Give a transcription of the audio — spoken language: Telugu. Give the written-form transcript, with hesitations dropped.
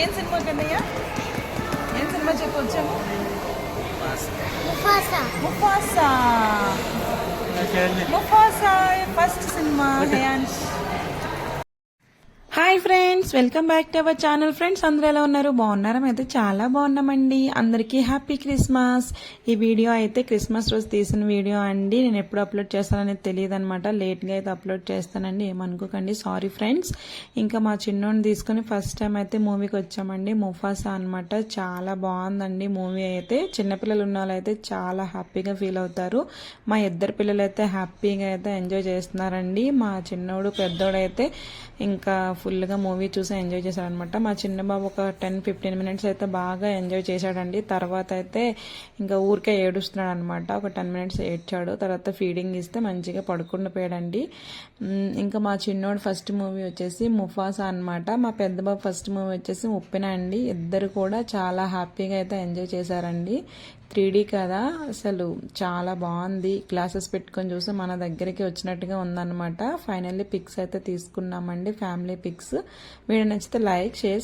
ఏం సినిమా కన్నయ్య? ఏం సినిమా చెప్పొచ్చాము? Mufasa. Mufasa first cinema. Hayansh. Hi friends, welcome back to our channel. Friends అందరూ ఎలా ఉన్నారు? బాగున్నారా? అయితే చాలా బాగున్నామండి. అందరికీ హ్యాపీ క్రిస్మస్. ఈ వీడియో అయితే క్రిస్మస్ రోజు తీసిన వీడియో అండి. నేను ఎప్పుడు అప్లోడ్ చేస్తాననేది తెలియదు అనమాట. లేట్గా అయితే అప్లోడ్ చేస్తానండి, ఏమనుకోకండి, సారీ ఫ్రెండ్స్. ఇంకా మా చిన్నోడిని తీసుకుని ఫస్ట్ టైం అయితే మూవీకి వచ్చామండి. ముఫాసా అనమాట. చాలా బాగుందండి మూవీ అయితే. చిన్నపిల్లలు ఉన్న వాళ్ళు అయితే చాలా హ్యాపీగా ఫీల్ అవుతారు. మా ఇద్దరు పిల్లలు అయితే హ్యాపీగా అయితే ఎంజాయ్ చేస్తున్నారండి. మా చిన్నోడు పెద్దోడైతే ఇంకా ఫుల్గా మూవీ చూసి ఎంజాయ్ చేశాడనమాట. మా చిన్న బాబు ఒక 10-15 మినిట్స్ అయితే బాగా ఎంజాయ్ చేశాడండి. తర్వాత అయితే ఇంకా ఊరికే ఏడుస్తున్నాడు అనమాట. ఒక 10 మినిట్స్ ఏడ్చాడు. తర్వాత ఫీడింగ్ ఇస్తే మంచిగా పడుకుని పోయాడండి. ఇంకా మా చిన్నోడు ఫస్ట్ మూవీ వచ్చేసి ముఫాసా అనమాట. మా పెద్ద బాబు ఫస్ట్ మూవీ వచ్చేసి ఉప్పెన అండి. ఇద్దరు కూడా చాలా హ్యాపీగా అయితే ఎంజాయ్ చేశారండి. 3D కదా, అసలు చాలా బాగుంది. గ్లాసెస్ పెట్టుకొని చూసి మన దగ్గరికి వచ్చినట్టుగా ఉందన్నమాట. ఫైనల్లీ పిక్స్ అయితే తీసుకున్నామండి, ఫ్యామిలీ పిక్స్. వీడియో నచ్చితే లైక్, షేర్,